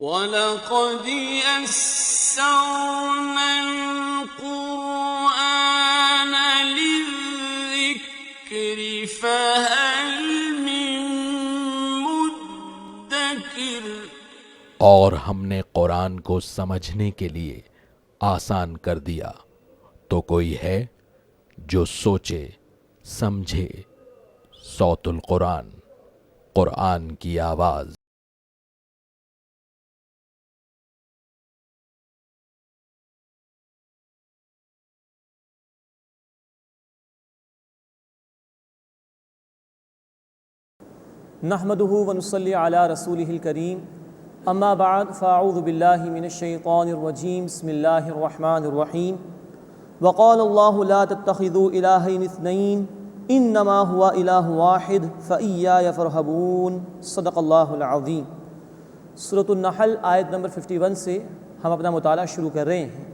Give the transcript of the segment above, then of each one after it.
وَلَقَدْ يَسَّرْنَا الْقُرْآنَ لِلذِّكْرِ فَهَلْ مِن مُّدَّكِرٍ۔ اور ہم نے قرآن کو سمجھنے کے لیے آسان کر دیا، تو کوئی ہے جو سوچے سمجھے۔ صوت القرآن، قرآن کی آواز۔ نحمده ونصلي على رسوله الكريم اما بعد فاعوذ بالله من الشيطان الرجيم بسم الله الرحمن الرحيم وقال الله لا تتخذوا إلهين اثنين انما هو إله واحد فإياي فارهبون صدق اللہ العظیم۔ سورۃ النحل آیت نمبر 51 سے ہم اپنا مطالعہ شروع کر رہے ہیں۔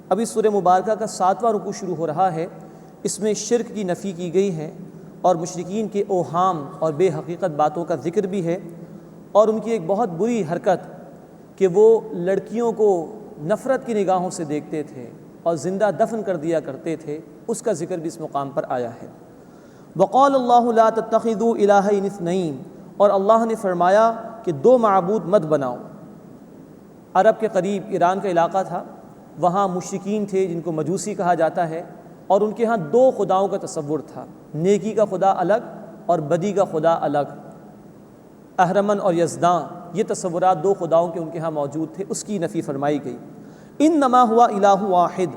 ابھی سورہ مبارکہ کا 7واں رکوع شروع ہو رہا ہے۔ اس میں شرک کی نفی کی گئی ہے اور مشرکین کے اوہام اور بے حقیقت باتوں کا ذکر بھی ہے، اور ان کی ایک بہت بری حرکت کہ وہ لڑکیوں کو نفرت کی نگاہوں سے دیکھتے تھے اور زندہ دفن کر دیا کرتے تھے، اس کا ذکر بھی اس مقام پر آیا ہے۔ وقال اللہ لا تتخذوا الہین اثنین، اور اللہ نے فرمایا کہ دو معبود مت بناؤ۔ عرب کے قریب ایران کا علاقہ تھا، وہاں مشرکین تھے جن کو مجوسی کہا جاتا ہے، اور ان کے ہاں دو خداؤں کا تصور تھا، نیکی کا خدا الگ اور بدی کا خدا الگ۔ اہرمن اور یزداں، یہ تصورات دو خداؤں کے ان کے ہاں موجود تھے، اس کی نفی فرمائی گئی۔ انما ہوا الہ واحد،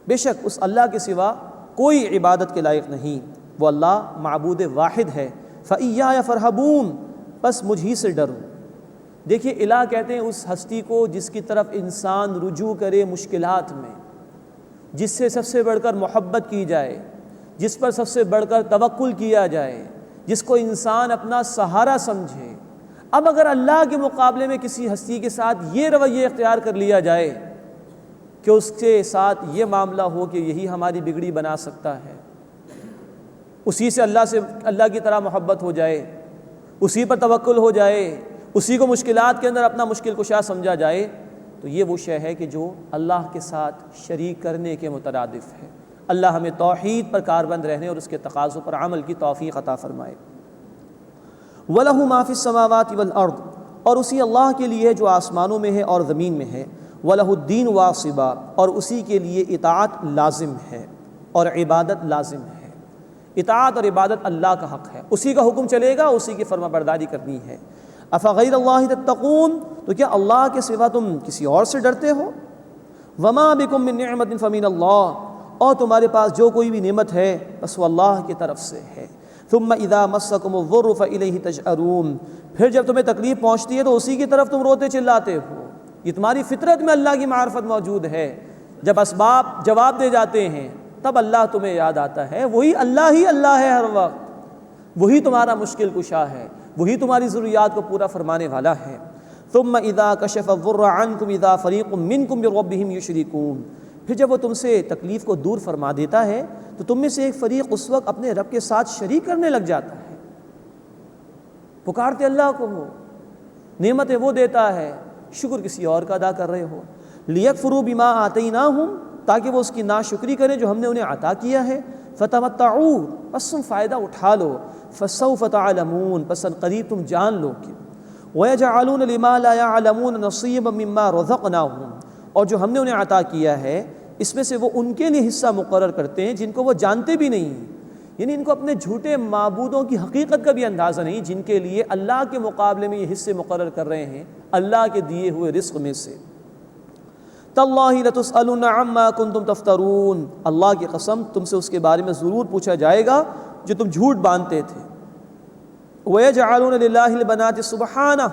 بے شک اس اللہ کے سوا کوئی عبادت کے لائق نہیں، وہ اللہ معبود واحد ہے۔ فإیایا فرہبون، بس مجھ ہی سے ڈرو۔ دیکھیے، الہ کہتے ہیں اس ہستی کو جس کی طرف انسان رجوع کرے مشکلات میں، جس سے سب سے بڑھ کر محبت کی جائے، جس پر سب سے بڑھ کر توکل کیا جائے، جس کو انسان اپنا سہارا سمجھے۔ اب اگر اللہ کے مقابلے میں کسی ہستی کے ساتھ یہ رویہ اختیار کر لیا جائے کہ اس کے ساتھ یہ معاملہ ہو کہ یہی ہماری بگڑی بنا سکتا ہے، اسی سے اللہ کی طرح محبت ہو جائے، اسی پر توکل ہو جائے، اسی کو مشکلات کے اندر اپنا مشکل کشا سمجھا جائے، تو یہ وہ شے ہے کہ جو اللہ کے ساتھ شریک کرنے کے مترادف ہے۔ اللہ ہمیں توحید پر کاربند رہنے اور اس کے تقاضوں پر عمل کی توفیق عطا فرمائے۔ وَلَهُ مَا فِي السَّمَاوَاتِ وَالْأَرْضِ، اور اسی اللہ کے لیے جو آسمانوں میں ہے اور زمین میں ہے۔ وَلَهُ الدِّينُ وَاصِبًا، اور اسی کے لیے اطاعت لازم ہے اور عبادت لازم ہے۔ اطاعت اور عبادت اللہ کا حق ہے، اسی کا حکم چلے گا، اسی کی فرما برداری کرنی ہے۔ افغیر اللہ تتقون، تو کیا اللہ کے سوا تم کسی اور سے ڈرتے ہو؟ وما بکم من نعمت فمن اللہ، اور تمہارے پاس جو کوئی بھی نعمت ہے بس وہ اللہ کی طرف سے ہے۔ ثم اذا مسکم الضر فالیہ تجأرون، پھر جب تمہیں تکلیف پہنچتی ہے تو اسی کی طرف تم روتے چلاتے ہو۔ یہ تمہاری فطرت میں اللہ کی معرفت موجود ہے، جب اسباب جواب دے جاتے ہیں تب اللہ تمہیں یاد آتا ہے۔ وہی اللہ ہے ہر وقت، وہی تمہارا مشکل کشا ہے، وہی تمہاری ضروریات کو پورا فرمانے والا ہے۔ ثم اذا کشف الضر عنکم اذا فریق منکم بربہم یشرکون، پھر جب وہ تم سے تکلیف کو دور فرما دیتا ہے تو تم میں سے ایک فریق اس وقت اپنے رب کے ساتھ شریک کرنے لگ جاتا ہے۔ پکارتے اللہ کو ہو، نعمتیں وہ دیتا ہے، شکر کسی اور کا ادا کر رہے ہو۔ لیکفروا بما آتیناہم، تاکہ وہ اس کی ناشکری کریں جو ہم نے انہیں عطا کیا ہے۔ فتمتعوا، بس تم فائدہ اٹھا لو۔ فسوف تعلمون، پس قریب تم جان لو گے۔ وَيَجْعَلُونَ لِمَا لَا يَعْلَمُونَ نَصِيبًا مِّمَّا رَزَقْنَاهُمْ، اور جو ہم نے انہیں عطا کیا ہے اس میں سے وہ ان کے لیے حصہ مقرر کرتے ہیں جن کو وہ جانتے بھی نہیں، یعنی ان کو اپنے جھوٹے معبودوں کی حقیقت کا بھی اندازہ نہیں، جن کے لیے اللہ کے مقابلے میں یہ حصے مقرر کر رہے ہیں اللہ کے دیے ہوئے رزق میں سے۔ تَاللَّهِ لَتُسْأَلُنَّ عَمَّا كُنتُمْ تَفْتَرُونَ، اللہ کی قسم تم سے اس کے بارے میں ضرور پوچھا جائے گا جو تم جھوٹ باندھتے تھے۔ وَيَجْعَلُونَ لِلَّهِ الْبَنَاتِ سُبْحَانَهُ،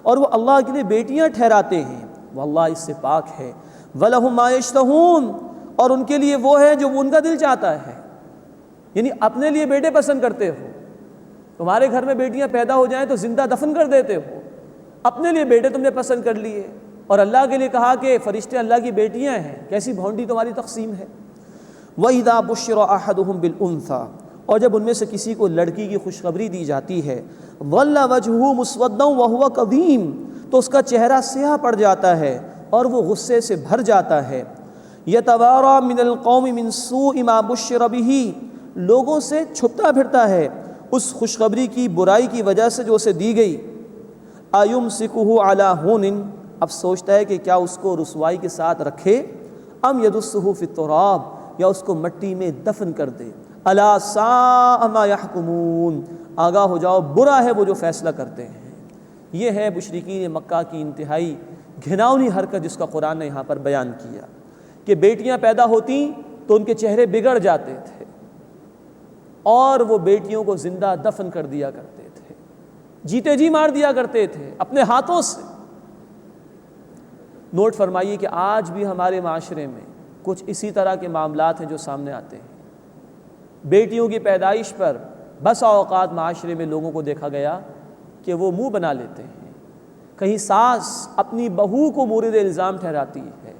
اور وہ اللہ کے لیے بیٹیاں ٹھہراتے ہیں، وہ اللہ اس سے پاک ہے۔ وَلَهُم مَّا يَشْتَهُونَ، اور ان کے لیے وہ ہے جو ان کا دل چاہتا ہے، یعنی اپنے لیے بیٹے پسند کرتے ہو، تمہارے گھر میں بیٹیاں پیدا ہو جائیں تو زندہ دفن کر دیتے ہو، اپنے لیے بیٹے تم نے پسند کر لیے، اور اللہ کے لیے کہا کہ فرشتے اللہ کی بیٹیاں ہیں، کیسی بھونڈی تمہاری تقسیم ہے۔ وَإِذَا بُشِّرَ أَحَدُهُم بِالْأُنثَىٰ، اور جب ان میں سے کسی کو لڑکی کی خوشخبری دی جاتی ہے، وَلَّ وَجْهُهُ مُسْوَدًّا وَهُوَ كَظِيمٌ، تو اس کا چہرہ سیاہ پڑ جاتا ہے اور وہ غصے سے بھر جاتا ہے۔ یتوارا من القوم من سوء ما بشر بہ، لوگوں سے چھپتا پھرتا ہے اس خوشخبری کی برائی کی وجہ سے جو اسے دی گئی۔ ایمسکہ علی ہون، اب سوچتا ہے کہ کیا اس کو رسوائی کے ساتھ رکھے، ام یدسہ فی التراب، یا اس کو مٹی میں دفن کر دے۔ الا ساء ما یحکمون، آگاہ ہو جاؤ برا ہے وہ جو فیصلہ کرتے ہیں۔ یہ ہے مشرکین مکہ کی انتہائی گھناؤنی حرکت جس کا قرآن نے یہاں پر بیان کیا کہ بیٹیاں پیدا ہوتی تو ان کے چہرے بگڑ جاتے تھے اور وہ بیٹیوں کو زندہ دفن کر دیا کرتے تھے، جیتے جی مار دیا کرتے تھے اپنے ہاتھوں سے۔ نوٹ فرمائیے کہ آج بھی ہمارے معاشرے میں کچھ اسی طرح کے معاملات ہیں جو سامنے آتے ہیں۔ بیٹیوں کی پیدائش پر بسا اوقات معاشرے میں لوگوں کو دیکھا گیا کہ وہ منہ بنا لیتے ہیں۔ کہیں ساس اپنی بہو کو مورد الزام ٹھہراتی ہے،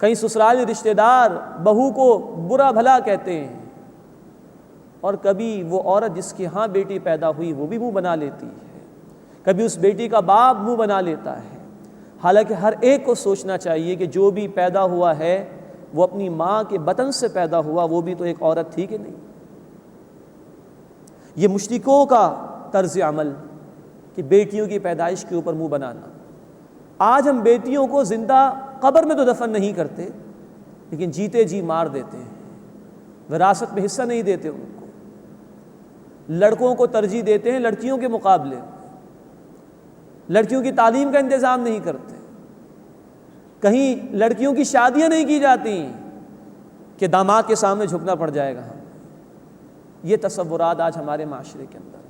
کہیں سسرالی رشتہ دار بہو کو برا بھلا کہتے ہیں، اور کبھی وہ عورت جس کے ہاں بیٹی پیدا ہوئی وہ بھی منہ بنا لیتی ہے، کبھی اس بیٹی کا باپ منہ بنا لیتا ہے۔ حالانکہ ہر ایک کو سوچنا چاہیے کہ جو بھی پیدا ہوا ہے وہ اپنی ماں کے بطن سے پیدا ہوا، وہ بھی تو ایک عورت تھی کہ نہیں۔ یہ مشرکوں کا طرز عمل کہ بیٹیوں کی پیدائش کے اوپر منہ بنانا۔ آج ہم بیٹیوں کو زندہ قبر میں تو دفن نہیں کرتے، لیکن جیتے جی مار دیتے ہیں، وراثت میں حصہ نہیں دیتے ان کو، لڑکوں کو ترجیح دیتے ہیں لڑکیوں کے مقابلے، لڑکیوں کی تعلیم کا انتظام نہیں کرتے، کہیں لڑکیوں کی شادیاں نہیں کی جاتی کہ داماد کے سامنے جھکنا پڑ جائے گا۔ یہ تصورات آج ہمارے معاشرے کے اندر ہیں۔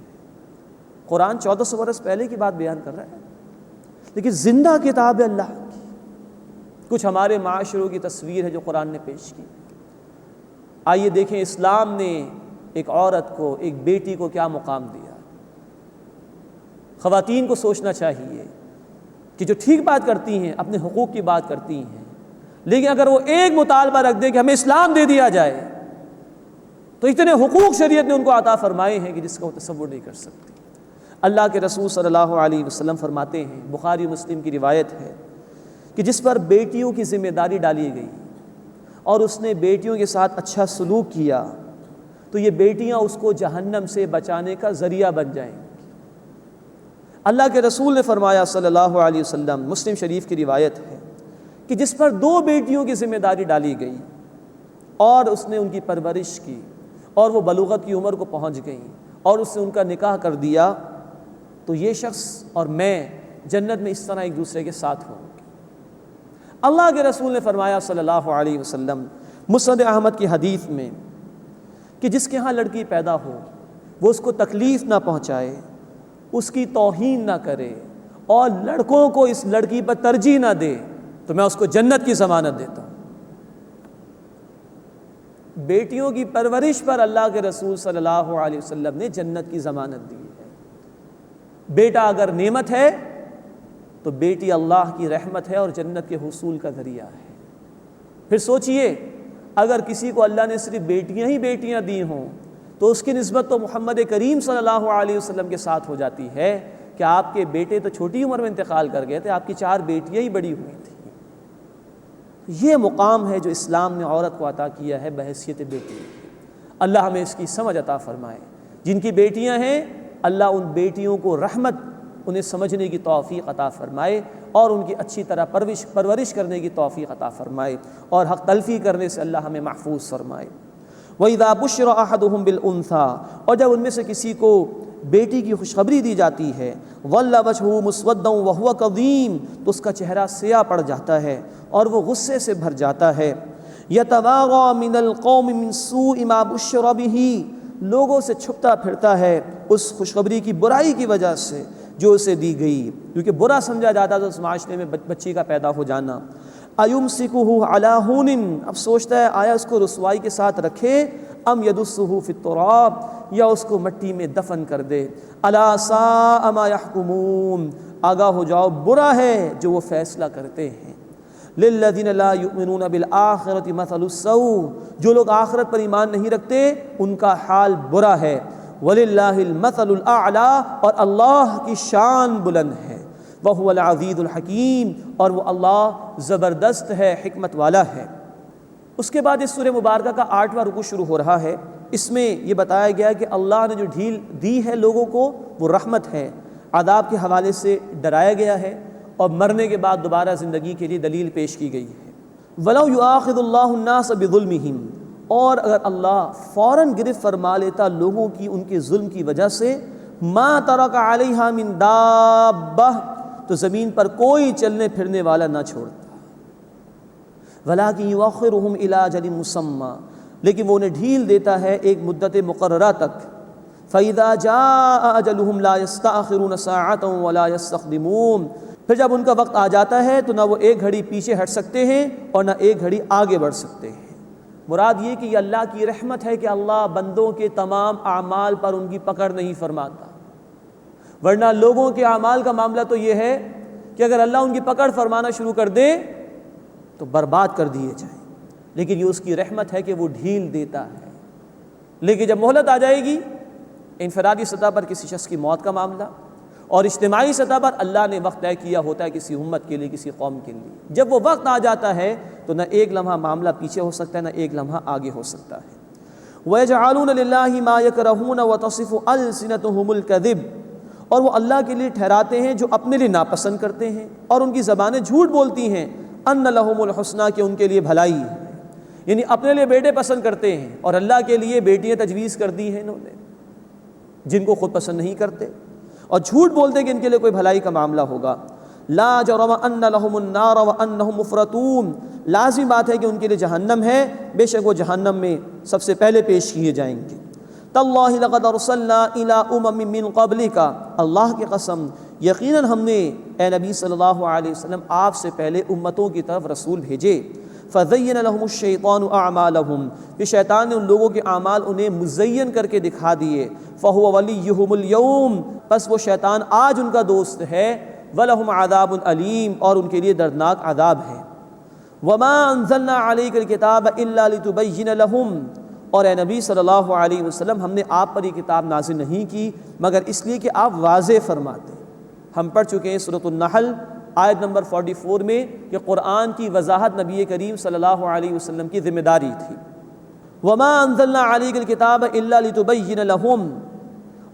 قرآن 1400 برس پہلے کی بات بیان کر رہا ہے، لیکن زندہ کتاب اللہ کی کچھ ہمارے معاشروں کی تصویر ہے جو قرآن نے پیش کی۔ آئیے دیکھیں اسلام نے ایک عورت کو، ایک بیٹی کو کیا مقام دیا۔ خواتین کو سوچنا چاہیے کہ جو ٹھیک بات کرتی ہیں، اپنے حقوق کی بات کرتی ہیں، لیکن اگر وہ ایک مطالبہ رکھ دیں کہ ہمیں اسلام دے دیا جائے تو اتنے حقوق شریعت نے ان کو عطا فرمائے ہیں کہ جس کا وہ تصور نہیں کر سکتی۔ اللہ کے رسول صلی اللہ علیہ وسلم فرماتے ہیں، بخاری مسلم کی روایت ہے، کہ جس پر بیٹیوں کی ذمہ داری ڈالی گئی اور اس نے بیٹیوں کے ساتھ اچھا سلوک کیا تو یہ بیٹیاں اس کو جہنم سے بچانے کا ذریعہ بن جائیں گی۔ اللہ کے رسول نے فرمایا صلی اللہ علیہ وسلم، مسلم شریف کی روایت ہے، کہ جس پر 2 بیٹیوں کی ذمہ داری ڈالی گئی اور اس نے ان کی پرورش کی اور وہ بلوغت کی عمر کو پہنچ گئیں اور اس نے ان کا نکاح کر دیا تو یہ شخص اور میں جنت میں اس طرح ایک دوسرے کے ساتھ ہوں گے۔ اللہ کے رسول نے فرمایا صلی اللہ علیہ وسلم مسند احمد کی حدیث میں کہ جس کے ہاں لڑکی پیدا ہو وہ اس کو تکلیف نہ پہنچائے، اس کی توہین نہ کرے اور لڑکوں کو اس لڑکی پر ترجیح نہ دے تو میں اس کو جنت کی ضمانت دیتا ہوں۔ بیٹیوں کی پرورش پر اللہ کے رسول صلی اللہ علیہ وسلم نے جنت کی ضمانت دی ہے۔ بیٹا اگر نعمت ہے تو بیٹی اللہ کی رحمت ہے اور جنت کے حصول کا ذریعہ ہے۔ پھر سوچئے اگر کسی کو اللہ نے صرف بیٹیاں ہی بیٹیاں دی ہوں تو اس کی نسبت تو محمد کریم صلی اللہ علیہ وسلم کے ساتھ ہو جاتی ہے کہ آپ کے بیٹے تو چھوٹی عمر میں انتقال کر گئے تھے، آپ کی 4 بیٹیاں ہی بڑی ہوئی تھیں۔ یہ مقام ہے جو اسلام نے عورت کو عطا کیا ہے بحیثیت بیٹی۔ اللہ ہمیں اس کی سمجھ عطا فرمائے۔ جن کی بیٹیاں ہیں اللہ ان بیٹیوں کو رحمت، انہیں سمجھنے کی توفیق عطا فرمائے اور ان کی اچھی طرح پرورش کرنے کی توفیق عطا فرمائے اور حق تلفی کرنے سے اللہ ہمیں محفوظ فرمائے۔ وَإِذَا بُشِّرَ أَحَدُهُمْ بِالْأُنثَىٰ، اور جب ان میں سے کسی کو بیٹی کی خوشخبری دی جاتی ہے، وَلَّ وَجْهُهُ مُسْوَدًّا وَهُوَ كَظِيمٌ، تو اس کا چہرہ سیاہ پڑ جاتا ہے اور وہ غصے سے بھر جاتا ہے۔ يَتَوَارَىٰ مِنَ الْقَوْمِ مِنْ سُوءِ مَا بُشِّرَ بِهِ، لوگوں سے چھپتا پھرتا ہے اس خوشخبری کی برائی کی وجہ سے جو اسے دی گئی، کیونکہ برا سمجھا جاتا تھا اس معاشرے میں بچی کا پیدا ہو جانا۔ ایمسکہ علی ہون، اب سوچتا ہے آیا اس کو رسوائی کے ساتھ رکھے، ام یدسہ فی التراب، یا اس کو مٹی میں دفن کر دے۔ الا ساء ما یحکمون، آگاہ ہو جاؤ برا ہے جو وہ فیصلہ کرتے ہیں۔ للذین لا یؤمنون بالآخرۃ مثل السوء، جو لوگ آخرت پر ایمان نہیں رکھتے ان کا حال برا ہے۔ وللہ المثل الاعلی، اور اللہ کی شان بلند ہے۔ وَهُوَ الْعَزِيزُ الْحَكِيمُ، اور وہ اللہ زبردست ہے، حکمت والا ہے۔ اس کے بعد اس سورہ مبارکہ کا 8واں رکوع شروع ہو رہا ہے۔ اس میں یہ بتایا گیا کہ اللہ نے جو ڈھیل دی ہے لوگوں کو وہ رحمت ہے، عذاب کے حوالے سے ڈرایا گیا ہے، اور مرنے کے بعد دوبارہ زندگی کے لیے دلیل پیش کی گئی ہے۔ وَلَوْ يُؤَاخِذُ اللَّهُ النَّاسَ بِظُلْمِهِمْ، اور اگر اللہ فوراً گرفت فرما لیتا لوگوں کی ان کے ظلم کی وجہ سے، مَا تَرَكَ عَلَيْهَا مِن دَابَّةٍ، تو زمین پر کوئی چلنے پھرنے والا نہ چھوڑتا۔ وَلَٰكِن يُؤَخِّرُهُمْ إِلَىٰ أَجَلٍ مُّسَمًّى، لیکن وہ انہیں ڈھیل دیتا ہے ایک مدت مقررہ تک۔ فَإِذَا جَاءَ أَجَلُهُمْ لَا يَسْتَأْخِرُونَ سَاعَةً وَلَا يَسْتَقْدِمُونَ، پھر جب ان کا وقت آ جاتا ہے تو نہ وہ ایک گھڑی پیچھے ہٹ سکتے ہیں اور نہ ایک گھڑی آگے بڑھ سکتے ہیں۔ مراد یہ کہ یہ اللہ کی رحمت ہے کہ اللہ بندوں کے تمام اعمال پر ان کی پکڑ نہیں فرماتا، ورنہ لوگوں کے اعمال کا معاملہ تو یہ ہے کہ اگر اللہ ان کی پکڑ فرمانا شروع کر دے تو برباد کر دیے جائیں، لیکن یہ اس کی رحمت ہے کہ وہ ڈھیل دیتا ہے۔ لیکن جب مہلت آ جائے گی، انفرادی سطح پر کسی شخص کی موت کا معاملہ، اور اجتماعی سطح پر اللہ نے وقت طے کیا ہوتا ہے کسی امت کے لیے، کسی قوم کے لیے، جب وہ وقت آ جاتا ہے تو نہ ایک لمحہ معاملہ پیچھے ہو سکتا ہے، نہ ایک لمحہ آگے ہو سکتا ہے۔ وَيَجْعَلُونَ لِلَّهِ مَا يَكْرَهُونَ وَتَصِفُ أَلْسِنَتُهُمُ الْكَذِبَ، اور وہ اللہ کے لیے ٹھہراتے ہیں جو اپنے لیے ناپسند کرتے ہیں، اور ان کی زبانیں جھوٹ بولتی ہیں، أَنَّ لَهُمُ الْحُسْنَى، کہ ان کے لیے بھلائی ہے، یعنی اپنے لیے بیٹے پسند کرتے ہیں اور اللہ کے لیے بیٹیاں تجویز کر دی ہیں انہوں نے جن کو خود پسند نہیں کرتے، اور جھوٹ بولتے ہیں کہ ان کے لیے کوئی بھلائی کا معاملہ ہوگا۔ لا جرم ان لهم النار وانهم مفرطون، لازمی بات ہے کہ ان کے لیے جہنم ہے، بے شک وہ جہنم میں سب سے پہلے پیش کیے جائیں گے۔ تاللہ لقد ارسلنا الى امم من قبلک، اللہ کی قسم یقیناً ہم نے اے نبی صلی اللہ علیہ وسلم آپ سے پہلے امتوں کی طرف رسول بھیجے۔ فزین لهم الشیطان اعمالهم، کہ شیطان نے ان لوگوں کے اعمال انہیں مزین کر کے دکھا دیے۔ فهو ولیہم اليوم، پس وہ شیطان آج ان کا دوست ہے۔ وَلَهُمْ عَذَابٌ علیم، اور ان کے لیے دردناک عذاب ہے۔ وَمَا أَنزَلْنَا عَلَيْكَ الْكِتَابَ إِلَّا لِتُبَيِّنَ لَهُمْ، اور اے نبی صلی اللہ علیہ وسلم ہم نے آپ پر یہ کتاب نازل نہیں کی مگر اس لیے کہ آپ واضح فرماتے۔ ہم پڑھ چکے ہیں سورۃ النحل آیت نمبر 44 میں کہ قرآن کی وضاحت نبی کریم صلی اللہ علیہ وسلم کی ذمہ داری تھی۔ وَمَا أَنزَلْنَا عَلَيْكَ الْكِتَابَ إِلَّا لِتُبَيِّنَ لَهُمْ،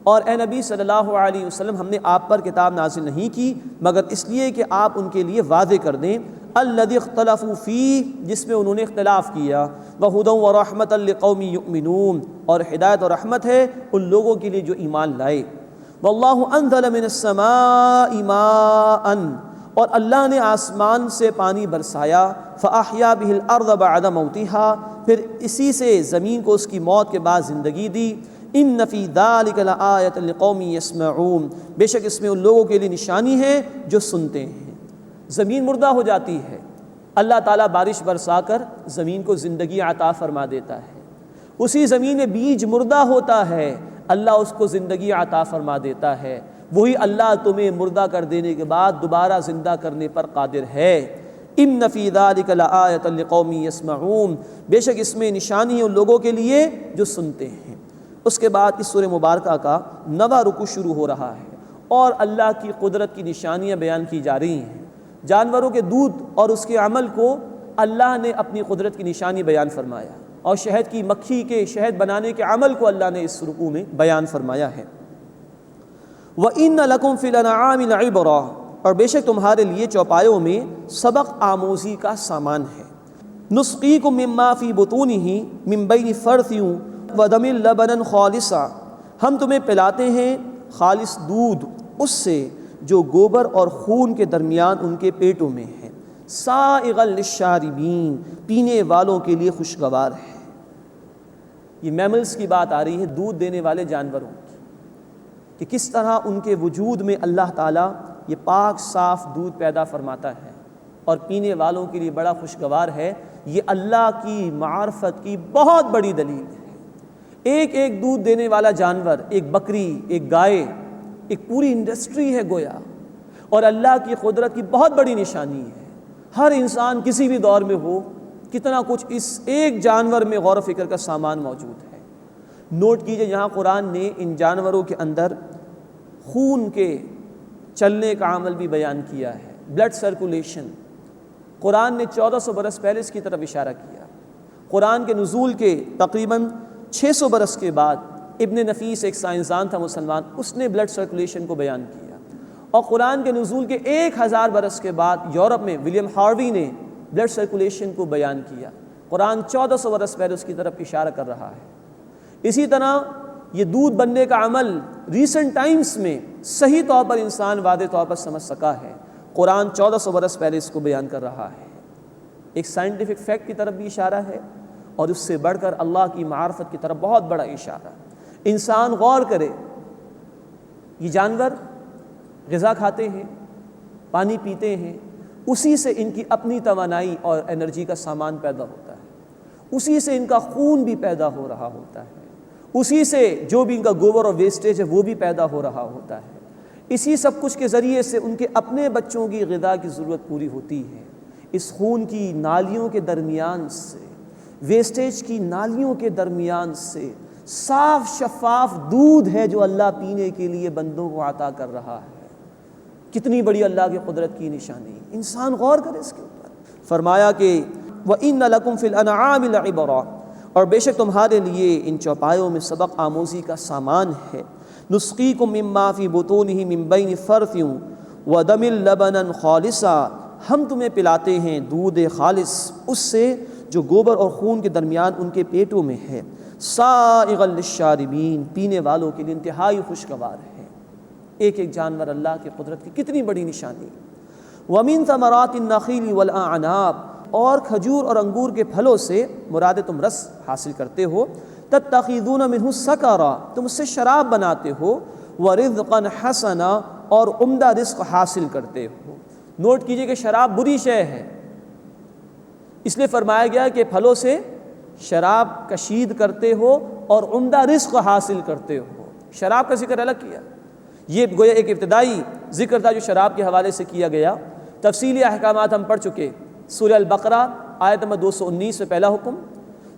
اور اے نبی صلی اللہ علیہ وسلم ہم نے آپ پر کتاب نازل نہیں کی مگر اس لیے کہ آپ ان کے لیے واضح کر دیں، الذی اختلفوا فیہ، جس میں انہوں نے اختلاف کیا، وہدی ورحمۃ لقوم یؤمنون، اور ہدایت اور رحمت ہے ان لوگوں کے لیے جو ایمان لائے۔ واللہ انزل من السماء ماء، اور اللہ نے آسمان سے پانی برسایا، فاحیا بہ الارض بعد موتها، پھر اسی سے زمین کو اس کی موت کے بعد زندگی دی۔ ان فی ذلک لآیۃ لقوم یسمعون، بے شک اس میں ان لوگوں کے لیے نشانی ہے جو سنتے ہیں۔ زمین مردہ ہو جاتی ہے، اللہ تعالیٰ بارش برسا کر زمین کو زندگی عطا فرما دیتا ہے۔ اسی زمین میں بیج مردہ ہوتا ہے، اللہ اس کو زندگی عطا فرما دیتا ہے۔ وہی اللہ تمہیں مردہ کر دینے کے بعد دوبارہ زندہ کرنے پر قادر ہے۔ ان فی ذلک لآیۃ لقوم یسمعون، بے شک اس میں نشانی ہے ان لوگوں کے لیے جو سنتے ہیں۔ اس کے بعد اس سورہ مبارکہ کا 9واں رکوع شروع ہو رہا ہے اور اللہ کی قدرت کی نشانیاں بیان کی جا رہی ہیں۔ جانوروں کے دودھ اور اس کے عمل کو اللہ نے اپنی قدرت کی نشانی بیان فرمایا، اور شہد کی مکھی کے شہد بنانے کے عمل کو اللہ نے اس رکوع میں بیان فرمایا ہے۔ وَإِنَّ لَكُمْ فِي الْأَنْعَامِ لَعِبْرَةً، اور بے شک تمہارے لیے چوپایوں میں سبق آموزی کا سامان ہے۔ نُسْقِيكُم مِّمَّا فِي بُطُونِهِ مِن بَيْنِ فَرْثٍ وَدَمٍ لَبَنًا خَالِصًا، ہم تمہیں پلاتے ہیں خالص دودھ اس سے جو گوبر اور خون کے درمیان ان کے پیٹوں میں ہے، سائغا للشاربین، پینے والوں کے لیے خوشگوار ہے۔ یہ میملز کی بات آ رہی ہے، دودھ دینے والے جانوروں کی، کہ کس طرح ان کے وجود میں اللہ تعالیٰ یہ پاک صاف دودھ پیدا فرماتا ہے اور پینے والوں کے لیے بڑا خوشگوار ہے۔ یہ اللہ کی معرفت کی بہت بڑی دلیل ہے۔ ایک ایک دودھ دینے والا جانور، ایک بکری، ایک گائے، ایک پوری انڈسٹری ہے گویا، اور اللہ کی قدرت کی بہت بڑی نشانی ہے۔ ہر انسان کسی بھی دور میں ہو، کتنا کچھ اس ایک جانور میں غور و فکر کا سامان موجود ہے۔ نوٹ کیجئے، یہاں قرآن نے ان جانوروں کے اندر خون کے چلنے کا عمل بھی بیان کیا ہے، بلڈ سرکولیشن۔ قرآن نے 1400 برس پہلے اس کی طرف اشارہ کیا۔ قرآن کے نزول کے تقریباً 600 برس کے بعد ابن نفیس ایک سائنسدان تھا مسلمان، اس نے بلڈ سرکولیشن کو بیان کیا، اور قرآن کے نزول کے 1000 برس کے بعد یورپ میں ولیم ہاروی نے بلڈ سرکولیشن کو بیان کیا۔ قرآن 1400 برس پہلے اس کی طرف اشارہ کر رہا ہے۔ اسی طرح یہ دودھ بننے کا عمل ریسنٹ ٹائمز میں صحیح طور پر انسان واضح طور پر سمجھ سکا ہے، قرآن 1400 برس پہلے اس کو بیان کر رہا ہے۔ ایک سائنٹیفک فیکٹ کی طرف بھی اشارہ ہے، اور اس سے بڑھ کر اللہ کی معرفت کی طرف بہت بڑا اشارہ۔ انسان غور کرے، یہ جانور غذا کھاتے ہیں، پانی پیتے ہیں، اسی سے ان کی اپنی توانائی اور انرجی کا سامان پیدا ہوتا ہے، اسی سے ان کا خون بھی پیدا ہو رہا ہوتا ہے، اسی سے جو بھی ان کا گوبر اور ویسٹیج ہے وہ بھی پیدا ہو رہا ہوتا ہے، اسی سب کچھ کے ذریعے سے ان کے اپنے بچوں کی غذا کی ضرورت پوری ہوتی ہے۔ اس خون کی نالیوں کے درمیان سے، ویسٹیج کی نالیوں کے درمیان سے صاف شفاف دودھ ہے جو اللہ پینے کے لیے بندوں کو عطا کر رہا ہے۔ کتنی بڑی اللہ کی قدرت کی نشانی، انسان غور کرے اس کے اوپر۔ فرمایا کہ وَإِنَّ لَكُمْ فِي الْأَنْعَامِ لَعِبْرَةً، اور بے شک تمہارے لیے ان چوپایوں میں سبق آموزی کا سامان ہے۔ نُسْقِيكُم مِّمَّا فِي بُطُونِهِ مِن بَيْنِ فَرْثٍ وَدَمٍ لَبَنًا خَالِصًا، ہم تمہیں پلاتے ہیں دودھ خالص اس سے جو گوبر اور خون کے درمیان ان کے پیٹوں میں ہے، سائغا للشاربین، پینے والوں کے لیے انتہائی خوشگوار ہے۔ ایک ایک جانور اللہ کی قدرت کی کتنی بڑی نشانی۔ وَمِن ثَمَرَاتِ النَّخِيلِ وَالْأَعْنَابِ، اور کھجور اور انگور کے پھلوں سے مراد تم رس حاصل کرتے ہو، تَتَّخِذُونَ مِنْهُ سَكَرًا، تم اس سے شراب بناتے ہو، وَرِزْقًا حَسَنًا، اور عمدہ رزق حاصل کرتے ہو۔ نوٹ کیجئے کہ شراب بری شے ہے، اس لیے فرمایا گیا کہ پھلوں سے شراب کشید کرتے ہو اور عمدہ رزق حاصل کرتے ہو۔ شراب کا ذکر الگ کیا، یہ گویا ایک ابتدائی ذکر تھا جو شراب کے حوالے سے کیا گیا۔ تفصیلی احکامات ہم پڑھ چکے، سورہ البقرہ آیت نمبر 219 میں پہلا حکم،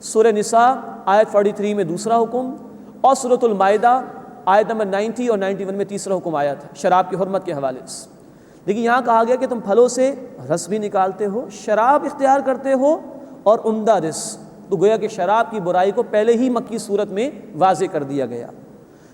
سورہ نساء آیت 43 میں دوسرا حکم، اور سورۃ المائدہ آیت نمبر 90 اور 91 میں تیسرا حکم آیا تھا شراب کی حرمت کے حوالے سے۔ لیکن یہاں کہا گیا کہ تم پھلوں سے رس بھی نکالتے ہو، شراب اختیار کرتے ہو اور عمدہ رزق، تو گویا کہ شراب کی برائی کو پہلے ہی مکی صورت میں واضح کر دیا گیا۔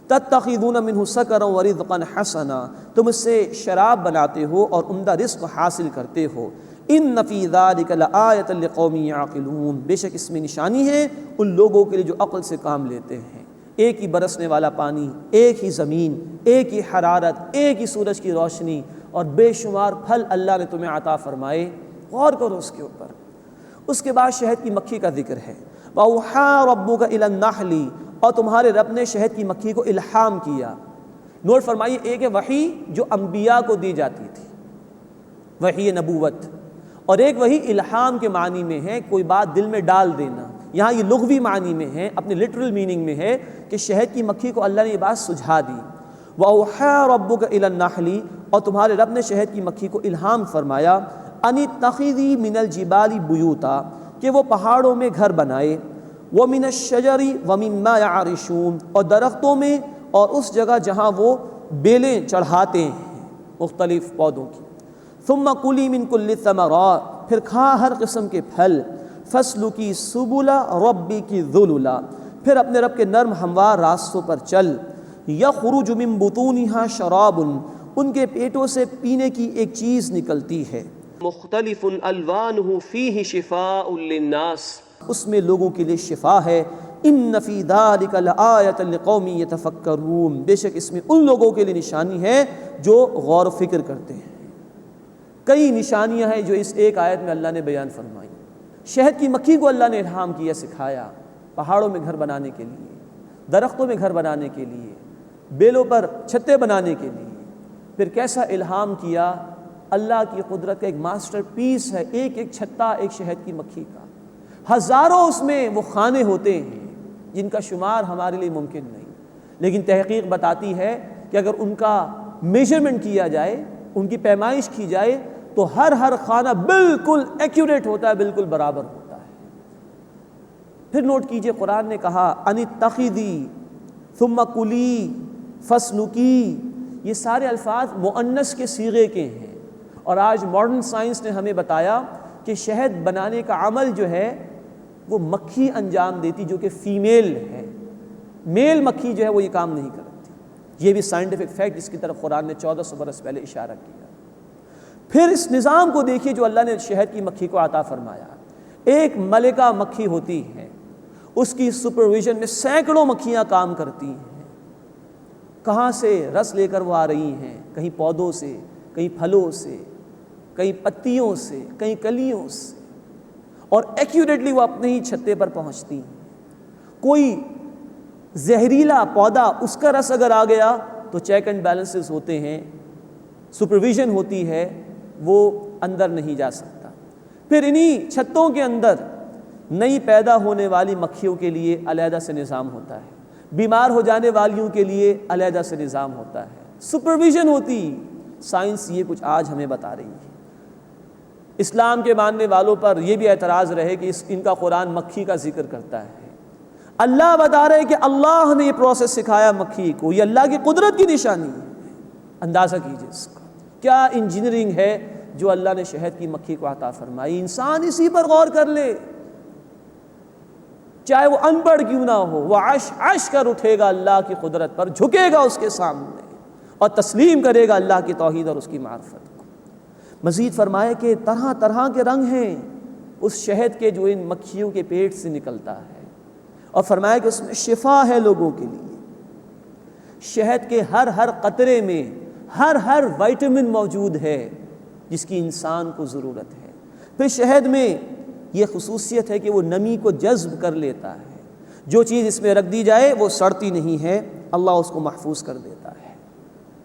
تَتَّخِذُونَ مِنْهُ سَكَرًا وَرِزْقًا حَسَنًا، تم اس سے شراب بناتے ہو اور عمدہ رزق حاصل کرتے ہو۔ إِنَّ فِي ذَلِكَ لَآيَةً لِقَوْمٍ يَعْقِلُونَ، بے شک اس میں نشانی ہے ان لوگوں کے لیے جو عقل سے کام لیتے ہیں۔ ایک ہی برسنے والا پانی، ایک ہی زمین، ایک ہی حرارت، ایک ہی سورج کی روشنی، اور بے شمار پھل اللہ نے تمہیں عطا فرمائے، غور کرو اس کے اوپر۔ اس کے بعد شہد کی مکھی کا ذکر ہے، وَأَوْحَىٰ رَبُّكَ إِلَى النَّحْلِ، اور تمہارے رب نے شہد کی مکھی کو الہام کیا۔ نوٹ فرمائیے، ایک ہے وحی جو انبیاء کو دی جاتی تھی، وحی نبوت، اور ایک وحی الہام کے معنی میں ہے، کوئی بات دل میں ڈال دینا۔ یہاں یہ لغوی معنی میں ہے، اپنے لٹرل میننگ میں ہے کہ شہد کی مکھی کو اللہ نے یہ بات سجھا دی۔ وَأَوْحَىٰ رَبُّكَ إِلَى النَّحْلِ، اور تمہارے رب نے شہد کی مکھی کو الہام فرمایا، أَنِ اتَّخِذِي مِنَ الْجِبَالِ بُيُوتًا، کہ وہ پہاڑوں میں گھر بنائے، وَمِنَ الشَّجَرِ وَمِمَّا يَعْرِشُونَ، اور درختوں میں اور اس جگہ جہاں وہ بیلیں چڑھاتے ہیں مختلف پودوں کی۔ ثُمَّ كُلِي مِن كُلِّ الثَّمَرَاتِ، پھر کھا ہر قسم کے پھل، فَاسْلُكِي سُبُلَ رَبِّكِ ذُلُلًا، پھر اپنے رب کے نرم ہموار راستوں پر چل، یخرج من بطونها شراب، ان کے پیٹوں سے پینے کی ایک چیز نکلتی ہے، مختلف الوانہ فیہ شفاء للناس، اس میں لوگوں کے لیے شفا ہے۔ ان فی ذلک لآیۃ لقوم یتفکرون، بے شک اس میں ان لوگوں کے لیے نشانی ہے جو غور و فکر کرتے ہیں۔ کئی نشانیاں ہیں جو اس ایک آیت میں اللہ نے بیان فرمائی۔ شہد کی مکھی کو اللہ نے الہام کیا، سکھایا، پہاڑوں میں گھر بنانے کے لیے، درختوں میں گھر بنانے کے لیے، بیلوں پر چھتے بنانے کے لیے۔ پھر کیسا الہام کیا، اللہ کی قدرت کا ایک ماسٹر پیس ہے، ایک ایک چھتا ایک شہد کی مکھی کا، ہزاروں اس میں وہ خانے ہوتے ہیں جن کا شمار ہمارے لیے ممکن نہیں، لیکن تحقیق بتاتی ہے کہ اگر ان کا میجرمنٹ کیا جائے، ان کی پیمائش کی جائے، تو ہر خانہ بالکل ایکوریٹ ہوتا ہے، بالکل برابر ہوتا ہے۔ پھر نوٹ کیجئے، قرآن نے کہا ان اتخذی ثم کلی فسلکی، یہ سارے الفاظ مؤنث کے صیغے کے ہیں، اور آج ماڈرن سائنس نے ہمیں بتایا کہ شہد بنانے کا عمل جو ہے وہ مکھی انجام دیتی جو کہ فیمیل ہے، میل مکھی جو ہے وہ یہ کام نہیں کرتی۔ یہ بھی سائنٹیفک فیکٹ جس کی طرف قرآن نے 1400 برس پہلے اشارہ کیا۔ پھر اس نظام کو دیکھیے جو اللہ نے شہد کی مکھی کو عطا فرمایا۔ ایک ملکہ مکھی ہوتی ہے، اس کی سپرویژن میں سینکڑوں مکھیاں کام کرتی ہیں۔ کہاں سے رس لے کر وہ آ رہی ہیں؟ کہیں پودوں سے، کہیں پھلوں سے، کہیں پتیوں سے، کہیں کلیوں سے، اور ایکیوریٹلی وہ اپنے ہی چھتے پر پہنچتی ہیں۔ کوئی زہریلا پودا اس کا رس اگر آ گیا تو چیک اینڈ بیلنسز ہوتے ہیں، سپرویژن ہوتی ہے، وہ اندر نہیں جا سکتا۔ پھر انہی چھتوں کے اندر نئی پیدا ہونے والی مکھیوں کے لیے علیحدہ سے نظام ہوتا ہے، بیمار ہو جانے والیوں کے لیے علیحدہ سے نظام ہوتا ہے، سپرویژن ہوتی۔ سائنس یہ کچھ آج ہمیں بتا رہی ہے۔ اسلام کے ماننے والوں پر یہ بھی اعتراض رہے کہ ان کا قرآن مکھی کا ذکر کرتا ہے۔ اللہ بتا رہے کہ اللہ نے یہ پروسیس سکھایا مکھی کو، یہ اللہ کی قدرت کی نشانی ہے۔ اندازہ کیجئے اس کا کیا انجینئرنگ ہے جو اللہ نے شہد کی مکھی کو عطا فرمائی۔ انسان اسی پر غور کر لے، چاہے وہ ان پڑھ کیوں نہ ہو، وہ عش کر اٹھے گا اللہ کی قدرت پر، جھکے گا اس کے سامنے اور تسلیم کرے گا اللہ کی توحید اور اس کی معرفت کو۔ مزید فرمائے کہ طرح طرح کے رنگ ہیں اس شہد کے جو ان مکھیوں کے پیٹ سے نکلتا ہے، اور فرمایا کہ اس میں شفا ہے لوگوں کے لیے۔ شہد کے ہر قطرے میں ہر وائٹامن موجود ہے جس کی انسان کو ضرورت ہے۔ پھر شہد میں یہ خصوصیت ہے کہ وہ نمی کو جذب کر لیتا ہے، جو چیز اس میں رکھ دی جائے وہ سڑتی نہیں ہے، اللہ اس کو محفوظ کر دیتا ہے۔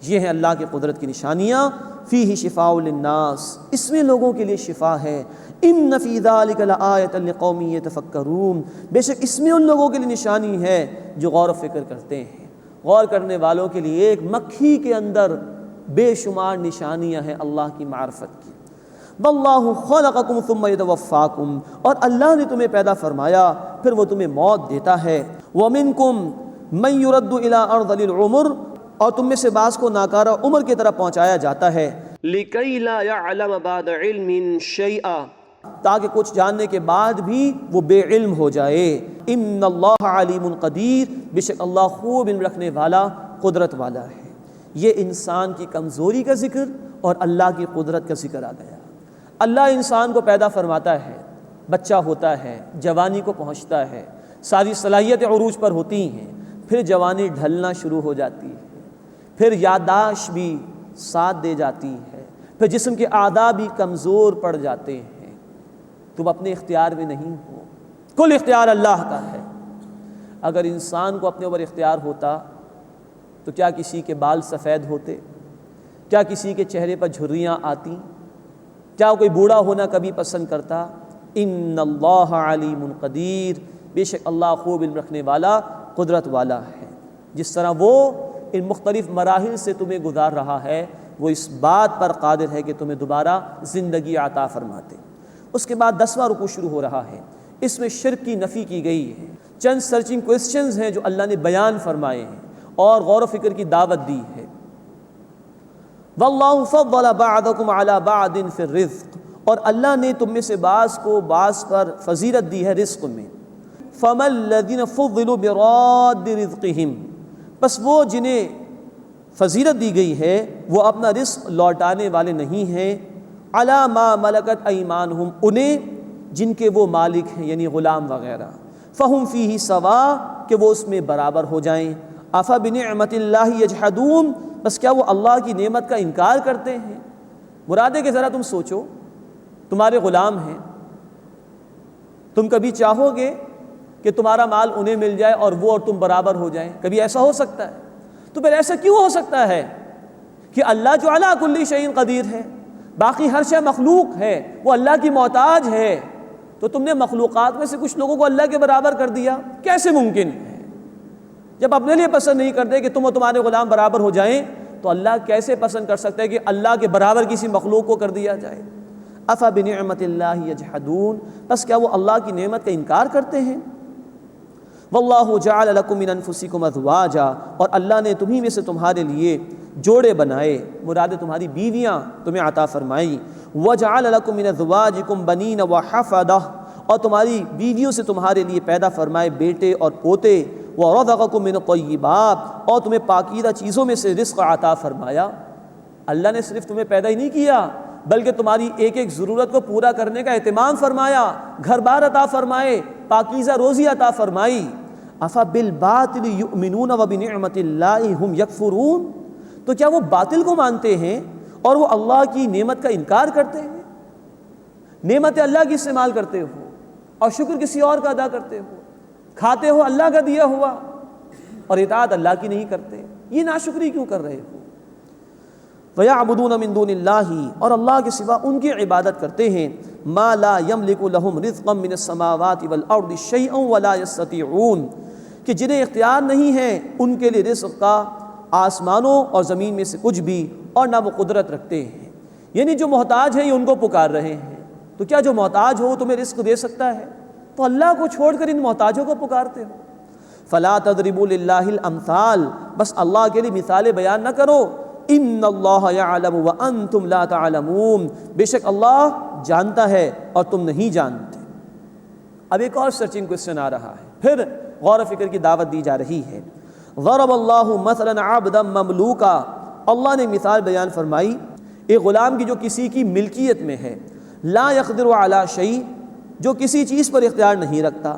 یہ ہے اللہ کی قدرت کی نشانیاں۔ فیہ شفاء للناس، اس میں لوگوں کے لیے شفا ہے۔ ان فی ذلک لآیۃ لقوم یتفکرون، بے شک اس میں ان لوگوں کے لیے نشانی ہے جو غور و فکر کرتے ہیں۔ غور کرنے والوں کے لیے ایک مکھی کے اندر بے شمار نشانیاں ہیں اللہ کی معرفت کی۔ واللہ خلقکم ثم یتوفاکم، اور اللہ نے تمہیں پیدا فرمایا پھر وہ تمہیں موت دیتا ہے۔ ومنکم من یرد الی ارذل العمر، اور تم میں سے بعض کو ناکارہ عمر کی طرف پہنچایا جاتا ہے۔ لکی لا یعلم بعد علم شیئا، تاکہ کچھ جاننے کے بعد بھی وہ بے علم ہو جائے۔ ان اللہ علیم قدیر، بے شک اللہ خوب علم رکھنے والا، قدرت والا ہے۔ یہ انسان کی کمزوری کا ذکر اور اللہ کی قدرت کا ذکر آ گیا۔ اللہ انسان کو پیدا فرماتا ہے، بچہ ہوتا ہے، جوانی کو پہنچتا ہے، ساری صلاحیتیں عروج پر ہوتی ہیں، پھر جوانی ڈھلنا شروع ہو جاتی ہے، پھر یادداشت بھی ساتھ دے جاتی ہے، پھر جسم کے اعضاء بھی کمزور پڑ جاتے ہیں۔ تم اپنے اختیار میں نہیں ہو، کل اختیار اللہ کا ہے۔ اگر انسان کو اپنے اوپر اختیار ہوتا تو کیا کسی کے بال سفید ہوتے؟ کیا کسی کے چہرے پر جھریاں آتی؟ کیا کوئی بوڑھا ہونا کبھی پسند کرتا؟ ان اللہ علیم قدیر، بے شک اللہ خوب علم رکھنے والا، قدرت والا ہے۔ جس طرح وہ ان مختلف مراحل سے تمہیں گزار رہا ہے، وہ اس بات پر قادر ہے کہ تمہیں دوبارہ زندگی عطا فرماتے۔ اس کے بعد 10واں رکوع شروع ہو رہا ہے، اس میں شرک کی نفی کی گئی ہے۔ چند سرچنگ کوئسچنز ہیں جو اللہ نے بیان فرمائے ہیں اور غور و فکر کی دعوت دی ہے۔ واللہ فضل بعضکم علی بعض فی الرزق، اور اللہ نے تم میں سے بعض کو بعض پر فضیلت دی ہے رزق میں۔ فما الذین فضلوا براد رزقہم، بس وہ جنہیں فضیلت دی گئی ہے وہ اپنا رزق لوٹانے والے نہیں ہیں، علی ما ملکت ایمانہم، انہیں جن کے وہ مالک ہیں یعنی غلام وغیرہ، فہم فیہ سوا، کہ وہ اس میں برابر ہو جائیں۔ افبنعمت اللہ یجحدون، بس کیا وہ اللہ کی نعمت کا انکار کرتے ہیں؟ مراد ہے کہ ذرا تم سوچو، تمہارے غلام ہیں، تم کبھی چاہو گے کہ تمہارا مال انہیں مل جائے اور وہ اور تم برابر ہو جائیں؟ کبھی ایسا ہو سکتا ہے؟ تو پھر ایسا کیوں ہو سکتا ہے کہ اللہ جو علی کل شیء قدیر ہے، باقی ہر شے مخلوق ہے، وہ اللہ کی محتاج ہے، تو تم نے مخلوقات میں سے کچھ لوگوں کو اللہ کے برابر کر دیا؟ کیسے ممکن ہے؟ جب اپنے لیے پسند نہیں کرتے کہ تم اور تمہارے غلام برابر ہو جائیں، تو اللہ کیسے پسند کر سکتا ہے کہ اللہ کے برابر کسی مخلوق کو کر دیا جائے؟ افبنعمت اللہ یجحدون، بس کیا وہ اللہ کی نعمت کا انکار کرتے ہیں؟ واللہ جعل لکم من انفسکم ازواجا، اور اللہ نے تمہیں میں سے تمہارے لیے جوڑے بنائے، مراد تمہاری بیویاں تمہیں عطا فرمائیں، وَجَعَلَ لَكُم مِّنْ أَزْوَاجِكُمْ بَنِينَ وَحَفَدَةً، اور تمہاری بیویوں سے تمہارے لیے پیدا فرمائے بیٹے اور پوتے، وَرَزَقَكُم مِّنَ الطَّيِّبَاتِ، اور تمہیں پاکیزہ چیزوں میں سے رزق عطا فرمایا۔ اللہ نے صرف تمہیں پیدا ہی نہیں کیا بلکہ تمہاری ایک ایک ضرورت کو پورا کرنے کا اہتمام فرمایا، گھر بار عطا فرمائے، پاکیزہ روزی عطا فرمائی۔ أَفَبِالْبَاطِلِ يُؤْمِنُونَ وَبِنِعْمَةِ اللَّهِ هُمْ يَكْفُرُونَ، تو کیا وہ باطل کو مانتے ہیں اور وہ اللہ کی نعمت کا انکار کرتے ہیں؟ نعمت اللہ کی استعمال کرتے ہو اور شکر کسی اور کا ادا کرتے ہو، کھاتے ہو اللہ کا دیا ہوا اور اطاعت اللہ کی نہیں کرتے، یہ ناشکری کیوں کر رہے ہو؟ وَيَعْبُدُونَ مِن دُونِ اللَّهِ، اور اللہ کے سوا ان کی عبادت کرتے ہیں، مَا لَا يَمْلِكُ لَهُمْ رِزْقًا مِّنَ السَّمَاوَاتِ وَالْأَرْضِ شَيْئًا وَلَا يَسْتَطِيعُونَ، کہ جنہیں اختیار نہیں ہے ان کے لیے رزق کا آسمانوں اور زمین میں سے کچھ بھی، اور نہ وہ قدرت رکھتے ہیں۔ یعنی جو محتاج ہے یہ ان کو پکار رہے ہیں، تو کیا جو محتاج ہو تمہیں رزق دے سکتا ہے؟ تو اللہ کو چھوڑ کر ان محتاجوں کو پکارتے ہو۔ فَلَا تَضْرِبُوا لِلَّهِ الْأَمْثَالَ، بس اللہ کے لیے مثالیں بیان نہ کرو۔ إِنَّ اللَّهَ يَعْلَمُ وَأَنْتُمْ لَا تَعْلَمُونَ، بے شک اللہ جانتا ہے اور تم نہیں جانتے۔ اب ایک اور سرچنگ کوئسچن آ رہا ہے، پھر غور و فکر کی دعوت دی جا رہی ہے۔ ضرب اللہ مثلا عبدا مملوکا، اللہ نے مثال بیان فرمائی ایک غلام کی جو کسی کی ملکیت میں ہے، لا يقدر علی شیء، جو کسی چیز پر اختیار نہیں رکھتا،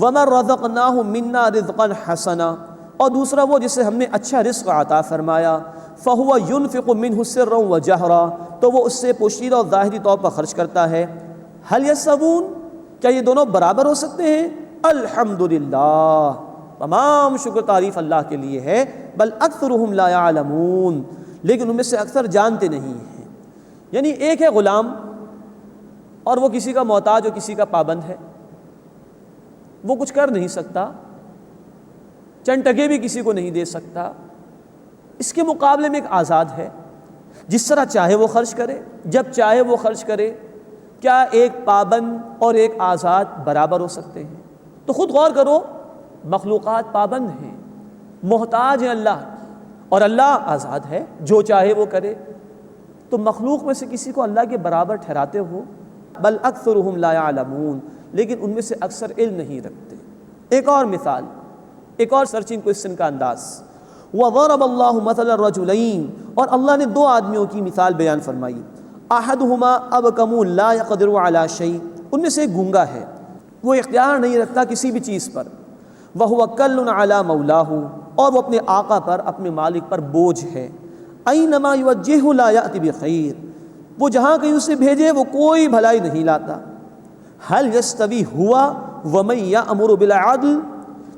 ومن رزقناہ منا رزقا حسنا، اور دوسرا وہ جسے ہم نے اچھا رزق عطا فرمایا، فہو ينفق منہ سرا وجہرا، تو وہ اس سے پوشیدہ اور ظاہری طور پر خرچ کرتا ہے۔ هل یستوون، کیا یہ دونوں برابر ہو سکتے ہیں؟ الحمدللہ، تمام شکر تعریف اللہ کے لیے ہے، بل اکثرهم لا يعلمون، لیکن ان میں سے اکثر جانتے نہیں ہیں۔ یعنی ایک ہے غلام اور وہ کسی کا محتاج اور کسی کا پابند ہے، وہ کچھ کر نہیں سکتا، چند ٹکے بھی کسی کو نہیں دے سکتا۔ اس کے مقابلے میں ایک آزاد ہے، جس طرح چاہے وہ خرچ کرے، جب چاہے وہ خرچ کرے۔ کیا ایک پابند اور ایک آزاد برابر ہو سکتے ہیں؟ تو خود غور کرو، مخلوقات پابند ہیں، محتاج ہیں اللہ، اور اللہ آزاد ہے، جو چاہے وہ کرے۔ تو مخلوق میں سے کسی کو اللہ کے برابر ٹھہراتے ہو؟ بل اکثرهم لا يعلمون، لیکن ان میں سے اکثر علم نہیں رکھتے۔ ایک اور مثال، ایک اور سرچنگ کوئسچن کا انداز، وَضَرَبَ اللَّهُ مَثَلَ الرَّجُلَيْنِ، اور اللہ نے دو آدمیوں کی مثال بیان فرمائی، أَحَدُهُمَا أَبْكَمُ لَا يَقْدِرُ عَلَى شَيْءٍ، ان میں سے ایک گونگا ہے، وہ اختیار نہیں رکھتا کسی بھی چیز پر، وَهُوَ كَلٌّ عَلَى مَوْلَاهُ، اور وہ اپنے آقا پر، اپنے مالک پر بوجھ ہے، أَيْنَمَا يُوَجِّهُ لَا يَأْتِ بِخَيْرٍ، وہ جہاں کہیں اسے بھیجے وہ کوئی بھلائی نہیں لاتا۔ هَلْ يَسْتَوِي هُوَ وَمَن يَأْمُرُ بِالْعَدْلِ،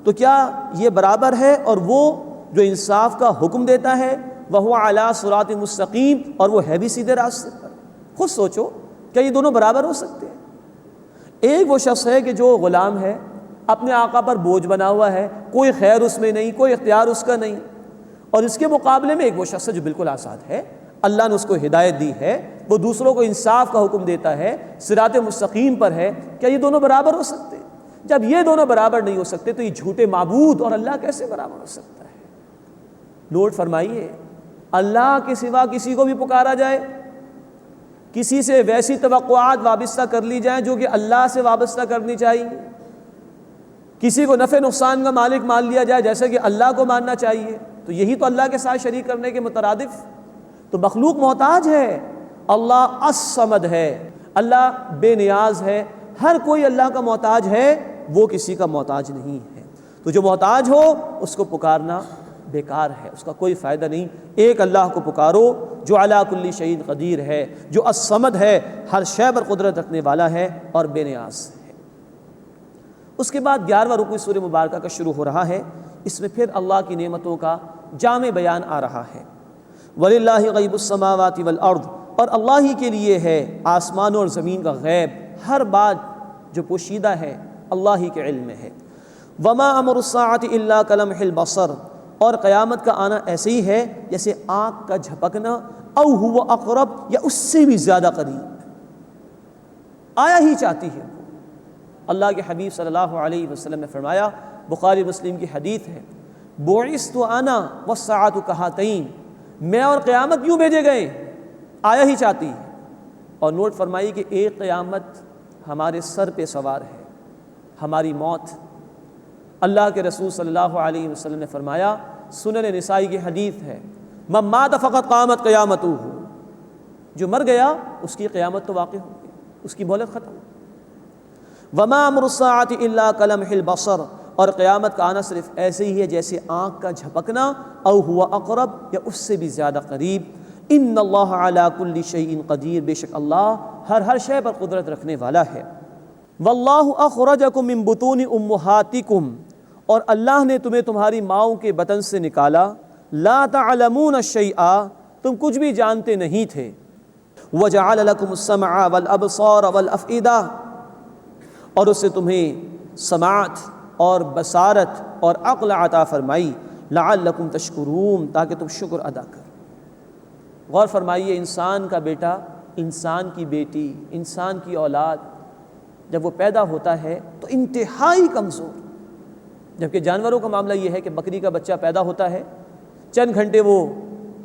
تو کیا یہ برابر ہے اور وہ جو انصاف کا حکم دیتا ہے، وَهُوَ عَلَى صِرَاطٍ مُسْتَقِيمٍ، اور وہ ہے بھی سیدھے راستے پر۔ خود سوچو، کیا یہ دونوں برابر ہو سکتے ہیں؟ ایک وہ شخص ہے کہ جو غلام ہے، اپنے آقا پر بوجھ بنا ہوا ہے، کوئی خیر اس میں نہیں، کوئی اختیار اس کا نہیں، اور اس کے مقابلے میں ایک وہ شخص ہے جو بالکل آزاد ہے، اللہ نے اس کو ہدایت دی ہے، وہ دوسروں کو انصاف کا حکم دیتا ہے، صراط مستقیم پر ہے۔ کیا یہ دونوں برابر ہو سکتے ہیں؟ جب یہ دونوں برابر نہیں ہو سکتے تو یہ جھوٹے معبود اور اللہ کیسے برابر ہو سکتا ہے؟ نوٹ فرمائیے، اللہ کے سوا کسی کو بھی پکارا جائے، کسی سے ویسی توقعات وابستہ کر لی جائیں جو کہ اللہ سے وابستہ کرنی چاہیے، کسی کو نفع نقصان کا مالک مان لیا جائے جیسے کہ اللہ کو ماننا چاہیے، تو یہی تو اللہ کے ساتھ شریک کرنے کے مترادف۔ تو مخلوق محتاج ہے، اللہ الصمد ہے، اللہ بے نیاز ہے، ہر کوئی اللہ کا محتاج ہے، وہ کسی کا محتاج نہیں ہے۔ تو جو محتاج ہو اس کو پکارنا بیکار ہے، اس کا کوئی فائدہ نہیں۔ ایک اللہ کو پکارو جو علی کل شیء قدیر ہے، جو الصمد ہے، ہر شے پر قدرت رکھنے والا ہے اور بے نیاز ہے۔ اس کے بعد 11واں رکوع سورہ مبارکہ کا شروع ہو رہا ہے، اس میں پھر اللہ کی نعمتوں کا جامع بیان آ رہا ہے۔ وَلِلَّهِ غَيْبُ السَّمَاوَاتِ وَالْأَرْضِ، اور اللہ ہی کے لیے ہے آسمانوں اور زمین کا غیب، ہر بات جو پوشیدہ ہے اللہ ہی کے علم میں ہے۔ وَمَا أَمْرُ السَّاعَةِ إِلَّا كَلَمْحِ الْبَصَرِ، اور قیامت کا آنا ایسے ہی ہے جیسے آنکھ کا جھپکنا، او هو اقرب، یا اس سے بھی زیادہ قریب، آیا ہی چاہتی ہے۔ اللہ کے حبیب صلی اللہ علیہ وسلم نے فرمایا، بخاری مسلم کی حدیث ہے، بعثت انا والساعة كهاتین، میں اور قیامت کیوں بھیجے گئے؟ آیا ہی چاہتی ہے۔ اور نوٹ فرمائیے کہ ایک قیامت ہمارے سر پہ سوار ہے، ہماری موت۔ اللہ کے رسول صلی اللہ علیہ وسلم نے فرمایا، سنن نسائی کی حدیث ہے، من مات فقط قامت قیامتہ، جو مر گیا اس کی قیامت تو واقع ہوگی، اس کی مہلت ختم۔ وما امر الساعۃ الا کلمح البصر، اور قیامت کا آنا صرف ایسے ہی ہے جیسے آنکھ کا جھپکنا، او ہوا اقرب، یا اس سے بھی زیادہ قریب۔ ان اللہ علی کل شیء قدیر، بے شک اللہ ہر شے پر قدرت رکھنے والا ہے۔ واللہ اخرجکم من بطون امہاتکم، اور اللہ نے تمہیں تمہاری ماؤں کے بطن سے نکالا، لا تعلمون شیئا، تم کچھ بھی جانتے نہیں تھے، وجعل لکم السمع والابصار والافئدہ، اور اس سے تمہیں سماعت اور بصارت اور عقل عطا فرمائی، لعلکم تشکرون، تاکہ تم شکر ادا کرو۔ غور فرمائیے، انسان کا بیٹا، انسان کی بیٹی، انسان کی اولاد جب وہ پیدا ہوتا ہے تو انتہائی کمزور، جبکہ جانوروں کا معاملہ یہ ہے کہ بکری کا بچہ پیدا ہوتا ہے، چند گھنٹے وہ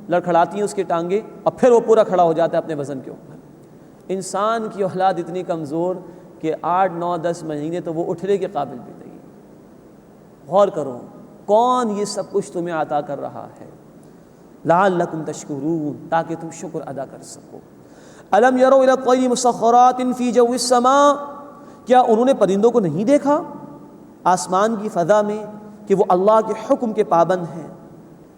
لڑکھڑاتی ہیں اس کی ٹانگیں، اور پھر وہ پورا کھڑا ہو جاتا ہے اپنے وزن کے اوپر۔ انسان کی اولاد اتنی کمزور کہ 8 9 10 مہینے تو وہ اٹھنے کے قابل بھی نہیں۔ غور کرو، کون یہ سب کچھ تمہیں عطا کر رہا ہے؟ لعلکم تشکرون، تاکہ تم شکر ادا کر سکو۔ الم یروا الی الطیر مسخرات فی جو السماء، کیا انہوں نے پرندوں کو نہیں دیکھا آسمان کی فضا میں کہ وہ اللہ کے حکم کے پابند ہیں؟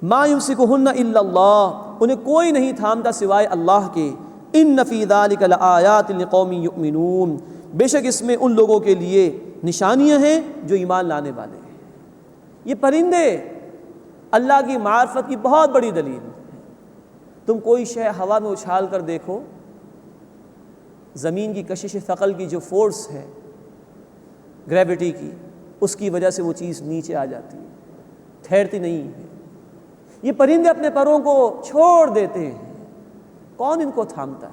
ما یمسکہن الا اللہ، انہیں کوئی نہیں تھامتا سوائے اللہ کے۔ ان فی ذلک لآیات لقوم یؤمنون، بے شک اس میں ان لوگوں کے لیے نشانیاں ہیں جو ایمان لانے والے ہیں۔ یہ پرندے اللہ کی معرفت کی بہت بڑی دلیل ہے۔ تم کوئی شے ہوا میں اچھال کر دیکھو، زمین کی کشش ثقل کی جو فورس ہے، گریوٹی کی، اس کی وجہ سے وہ چیز نیچے آ جاتی ہے، ٹھہرتی نہیں ہے۔ یہ پرندے اپنے پروں کو چھوڑ دیتے ہیں، کون ان کو تھامتا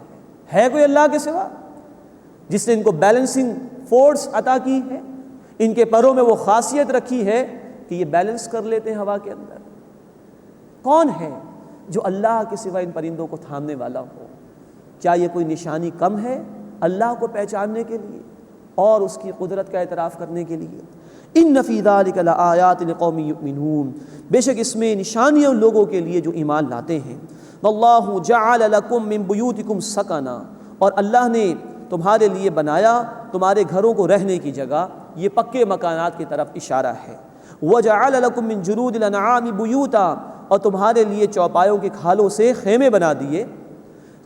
ہے کوئی اللہ کے سوا جس نے ان کو بیلنسنگ فورس عطا کی ہے؟ ان کے پروں میں وہ خاصیت رکھی ہے کہ یہ بیلنس کر لیتے ہیں ہوا کے اندر۔ کون ہے جو اللہ کے سوا ان پرندوں کو تھامنے والا ہو؟ کیا یہ کوئی نشانی کم ہے اللہ کو پہچاننے کے لیے اور اس کی قدرت کا اعتراف کرنے کے لیے؟ ان فی ذلک لآیات لقوم یؤمنون، بے شک اس میں نشانیاں ان لوگوں کے لیے جو ایمان لاتے ہیں۔ واللہ جعل لکم من بیوتکم سکنا، اور اللہ نے تمہارے لیے بنایا تمہارے گھروں کو رہنے کی جگہ، یہ پکے مکانات کی طرف اشارہ ہے۔ وجعل لکم من جلود الانعام بیوتا، اور تمہارے لیے چوپایوں کی کھالوں سے خیمے بنا دیے۔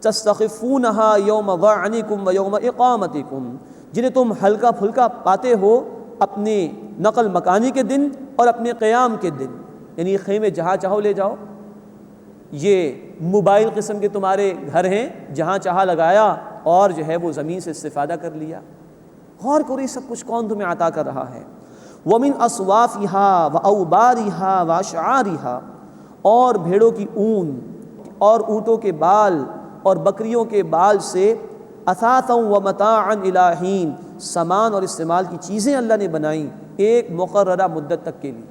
تستخفونہا یوم ظعنکم و یوم اقامتکم، جنہیں تم ہلکا پھلکا پاتے ہو اپنے نقل مکانی کے دن اور اپنے قیام کے دن، یعنی خیمے جہاں چاہو لے جاؤ۔ یہ موبائل قسم کے تمہارے گھر ہیں، جہاں چاہا لگایا اور جو ہے وہ زمین سے استفادہ کر لیا۔ غور کرو، یہ سب کچھ کون تمہیں عطا کر رہا ہے؟ وَمِنْ أَصْوَافِهَا وَأَوْبَارِهَا وَأَشْعَارِهَا، اور بھیڑوں کی اون اور اونٹوں کے بال اور بکریوں کے بال سے اثاثا ومتاعا الی حین، سامان اور استعمال کی چیزیں اللہ نے بنائیں ایک مقررہ مدت تک کے لیے۔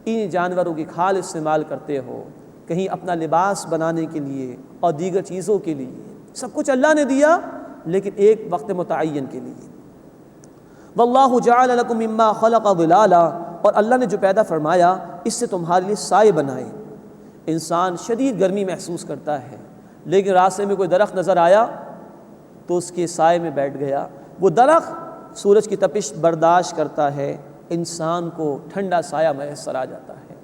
ان جانوروں کی کھال استعمال کرتے ہو کہیں اپنا لباس بنانے کے لیے اور دیگر چیزوں کے لیے، سب کچھ اللہ نے دیا لیکن ایک وقت متعین کے لیے۔ واللہ جعل لکم مما خلق ظلالا، اور اللہ نے جو پیدا فرمایا اس سے تمہارے لیے سائے بنائے۔ انسان شدید گرمی محسوس کرتا ہے، لیکن راستے میں کوئی درخت نظر آیا تو اس کے سائے میں بیٹھ گیا۔ وہ درخت سورج کی تپش برداشت کرتا ہے، انسان کو ٹھنڈا سایہ میسر آ جاتا ہے۔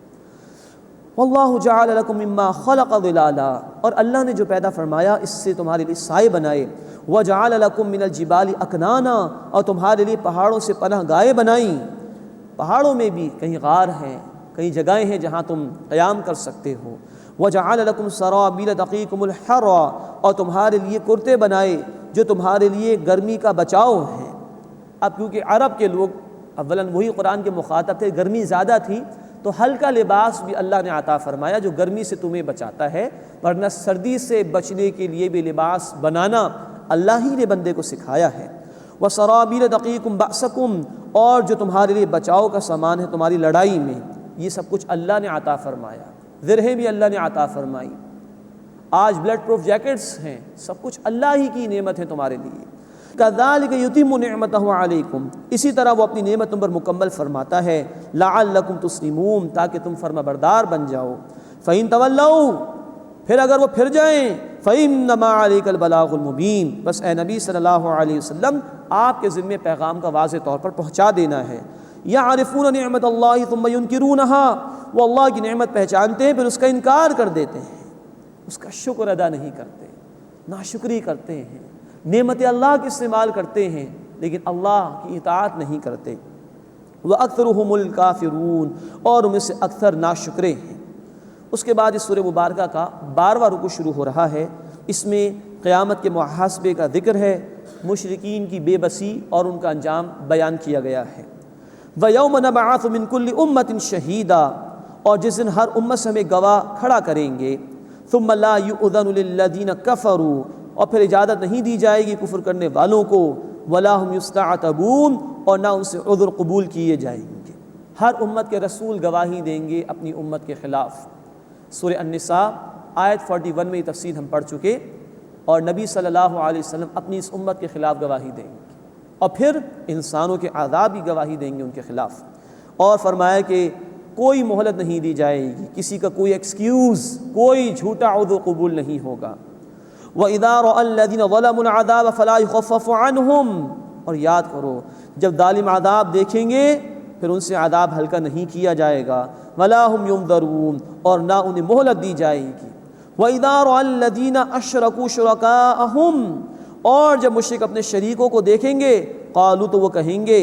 واللہ جعل لکم مما خلق ظلالا، اور اللہ نے جو پیدا فرمایا اس سے تمہارے لیے سائے بنائے۔ وجعل لکم من الجبال اکنانا، اور تمہارے لیے پہاڑوں سے پناہ گاہیں بنائیں۔ پہاڑوں میں بھی کہیں غار ہیں، کئی جگہیں ہیں جہاں تم قیام کر سکتے ہو۔ وجعل لکم سرابیل تقیکم الحر، اور تمہارے لیے کرتے بنائے جو تمہارے لیے گرمی کا بچاؤ ہیں۔ اب کیونکہ عرب کے لوگ اولاً وہی قرآن کے مخاطب تھے، گرمی زیادہ تھی تو ہلکا لباس بھی اللہ نے عطا فرمایا جو گرمی سے تمہیں بچاتا ہے، ورنہ سردی سے بچنے کے لیے بھی لباس بنانا اللہ ہی نے بندے کو سکھایا ہے۔ وَسَرَابِيلَ تَقِيكُمْ بَأْسَكُمْ، اور جو تمہارے لیے بچاؤ کا سامان ہے تمہاری لڑائی میں، یہ سب کچھ اللہ نے عطا فرمایا۔ زرہیں بھی اللہ نے عطا فرمائی، آج بلڈ پروف جیکٹس ہیں، سب کچھ اللہ ہی کی نعمت ہے تمہارے لیے۔ کذالک یتم نعمتہ علیکم، اسی طرح وہ اپنی نعمت تم پر مکمل فرماتا ہے، لعلکم تسلمون، تاکہ تم فرما بردار بن جاؤ۔ فإن تولوا، پھر اگر وہ پھر جائیں، فإنما علیک البلاغ المبین، بس اے نبی صلی اللہ علیہ وسلم آپ کے ذمے پیغام کا واضح طور پر پہنچا دینا ہے۔ یعرفون نعمت اللہ ثم ینکرونہا، وہ اللہ کی نعمت پہچانتے ہیں پھر اس کا انکار کر دیتے ہیں، اس کا شکر ادا نہیں کرتے، ناشکری کرتے ہیں، نعمت اللہ کی استعمال کرتے ہیں لیکن اللہ کی اطاعت نہیں کرتے۔ وَأَكْثَرُهُمُ الْكَافِرُونَ، اور ان میں سے اکثر ناشکرے ہیں۔ اس کے بعد اس سورہ مبارکہ کا 12واں رکوع شروع ہو رہا ہے، اس میں قیامت کے محاسبے کا ذکر ہے، مشرکین کی بے بسی اور ان کا انجام بیان کیا گیا ہے۔ وَيَوْمَ نَبْعَثُ مِنْ كُلِّ أُمَّةٍ شَهِيدًا، اور جس دن ہر امت سے ہمیں گواہ کھڑا کریں گے۔ ثُمَّ لَا يُؤْذَنُ لِلَّذِينَ كَفَرُوا، اور پھر اجازت نہیں دی جائے گی کفر کرنے والوں کو، وَلَا هُمْ يُسْتَعْتَبُونَ، اور نہ ان سے عذر قبول کیے جائیں گے۔ ہر امت کے رسول گواہی دیں گے اپنی امت کے خلاف۔ سورہ النساء آیت 41 میں یہ تفصیل ہم پڑھ چکے، اور نبی صلی اللہ علیہ وسلم اپنی اس امت کے خلاف گواہی دیں گے، اور پھر انسانوں کے عذاب بھی گواہی دیں گے ان کے خلاف۔ اور فرمایا کہ کوئی مہلت نہیں دی جائے گی، کسی کا کوئی ایکسکیوز، کوئی جھوٹا عذر قبول نہیں ہوگا۔ وَإِذَا رَأَى الَّذِينَ ظَلَمُوا الْعَذَابَ فَلَا يُخَفَّفُ عَنْهُمْ، اور یاد کرو جب ظالم عذاب دیکھیں گے پھر ان سے عذاب ہلکا نہیں کیا جائے گا۔ وَلَا هُمْ يُنظَرُونَ، اور نہ انہیں مہلت دی جائے گی۔ وَإِذَا رَأَى الَّذِينَ أَشْرَكُوا شُرَكَاءَهُمْ، اور جب مشرک اپنے شریکوں کو دیکھیں گے، قالوا، تو وہ کہیں گے،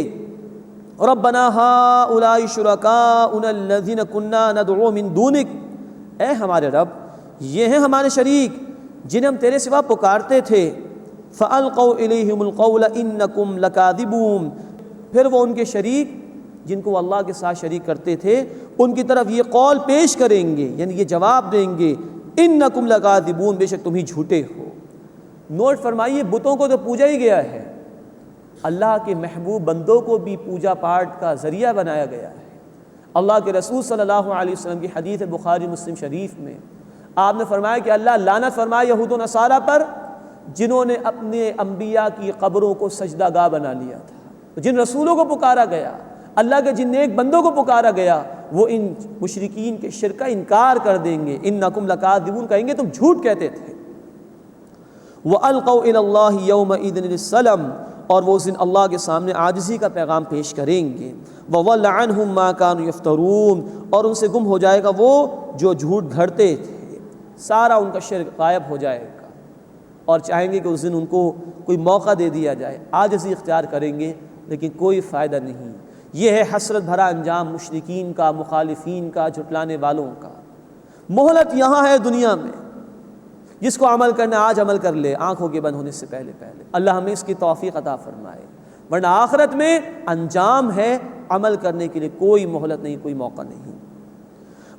ربنا هؤلاء شركاؤنا الذين كنا ندعو من دونك، اے ہمارے رب یہ ہیں ہمارے شریک جنہیں ہم تیرے سوا پکارتے تھے۔ فَأَلْقَوْا إِلَيْهِمُ الْقَوْلَ إِنَّكُمْ لَكَاذِبُونَ، پھر وہ ان کے شریک جن کو وہ اللہ کے ساتھ شریک کرتے تھے ان کی طرف یہ قول پیش کریں گے، یعنی یہ جواب دیں گے، إِنَّكُمْ لَكَاذِبُونَ، بے شک تم ہی جھوٹے ہو۔ نوٹ فرمائیے، بتوں کو تو پوجا ہی گیا ہے، اللہ کے محبوب بندوں کو بھی پوجا پاٹ کا ذریعہ بنایا گیا ہے۔ اللہ کے رسول صلی اللہ علیہ وسلم کی حدیث بخاری مسلم شریف میں آپ نے فرمایا کہ اللہ لعنت فرمائے یہود و نصارہ پر جنہوں نے اپنے انبیاء کی قبروں کو سجدہ گاہ بنا لیا تھا۔ جن رسولوں کو پکارا گیا، اللہ کے جن نیک بندوں کو پکارا گیا، وہ ان مشرکین کے شرک کا انکار کر دیں گے، انکم لکاذبون کہیں گے تم جھوٹ کہتے تھے۔ وَأَلْقَوْا إِلَى اللَّهِ يَوْمَئِذٍ السَّلَمَ، اور وہ اس دن اللہ کے سامنے عاجزی کا پیغام پیش کریں گے۔ وَضَلَّ عَنْهُمْ مَا كَانُوا يَفْتَرُونَ، اور ان سے گم ہو جائے گا وہ جو جھوٹ گھڑتے تھے، سارا ان کا شرک غائب ہو جائے گا، اور چاہیں گے کہ اس دن ان کو کوئی موقع دے دیا جائے، عاجزی اختیار کریں گے لیکن کوئی فائدہ نہیں۔ یہ ہے حسرت بھرا انجام مشرکین کا، مخالفین کا، جھٹلانے والوں کا۔ مہلت یہاں ہے دنیا میں، جس کو عمل کرنا آج عمل کر لے، آنکھوں کے بند ہونے سے پہلے اللہ ہمیں اس کی توفیق عطا فرمائے، ورنہ آخرت میں انجام ہے، عمل کرنے کے لیے کوئی مہلت نہیں، کوئی موقع نہیں۔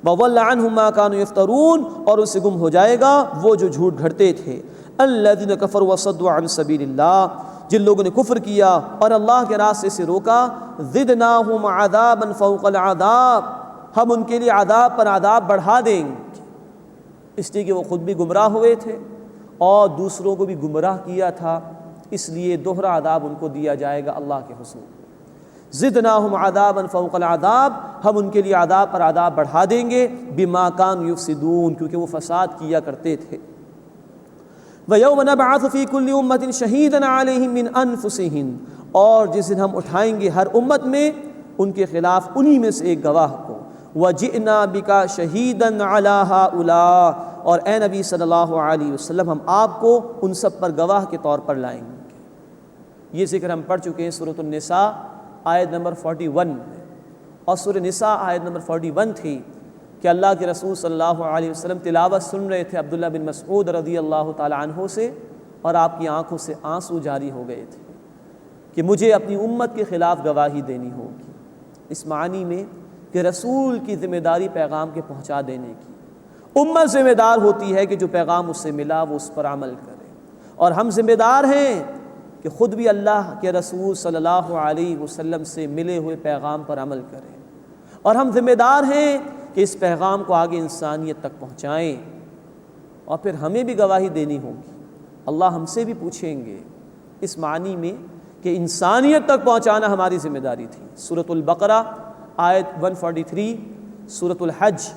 وَضَلَّ عَنْهُمْ مَا كَانُوا يَفْتَرُونَ، اور اس سے گم ہو جائے گا وہ جو جھوٹ گھڑتے تھے۔ الَّذِينَ كَفَرُوا وَصَدُّوا عَنْ سَبِيلِ اللَّهِ، جن لوگوں نے کفر کیا اور اللہ کے راستے سے روکا، زِدْنَاهُمْ عَذَابًا فَوْقَ الْعَذَابِ، ہم ان کے لیے عذاب پر عذاب بڑھا دیں گے، اس لیے کہ وہ خود بھی گمراہ ہوئے تھے اور دوسروں کو بھی گمراہ کیا تھا، اس لیے دوہرا عذاب ان کو دیا جائے گا اللہ کے حضور۔ زدناہم عذابا فوق العذاب، ہم ان کے لیے عذاب پر عذاب بڑھا دیں گے، بما کانوا یفسدون، کیونکہ وہ فساد کیا کرتے تھے۔ وَيَوْمَ نَبْعَثُ فِي كُلِّ أُمَّةٍ شَهِيدًا عَلَيْهِمْ مِنْ أَنفُسِهِمْ، اور جس دن ہم اٹھائیں گے ہر امت میں ان کے خلاف انہی میں سے ایک گواہ کو۔ وَجِئْنَا بِكَ شَهِيدًا عَلَى هَؤُلَاءِ، اور اے نبی صلی اللہ علیہ وسلم ہم آپ کو ان سب پر گواہ کے طور پر لائیں گے۔ یہ ذکر ہم پڑھ چکے ہیں سورۃ النساء آیت نمبر 41 میں، اور سورۃ نساء آیت نمبر 41 تھی کہ اللہ کے رسول صلی اللہ علیہ وسلم تلاوت سن رہے تھے عبداللہ بن مسعود رضی اللہ تعالی عنہ سے، اور آپ کی آنکھوں سے آنسو جاری ہو گئے تھے کہ مجھے اپنی امت کے خلاف گواہی دینی ہوگی، اس معنی میں کہ رسول کی ذمہ داری پیغام کے پہنچا دینے کی، امت ذمہ دار ہوتی ہے کہ جو پیغام اس سے ملا وہ اس پر عمل کرے، اور ہم ذمہ دار ہیں کہ خود بھی اللہ کے رسول صلی اللہ علیہ وسلم سے ملے ہوئے پیغام پر عمل کریں، اور ہم ذمہ دار ہیں کہ اس پیغام کو آگے انسانیت تک پہنچائیں، اور پھر ہمیں بھی گواہی دینی ہوگی، اللہ ہم سے بھی پوچھیں گے، اس معنی میں کہ انسانیت تک پہنچانا ہماری ذمہ داری تھی۔ سورۃ البقرہ آیت 143، سورۃ الحج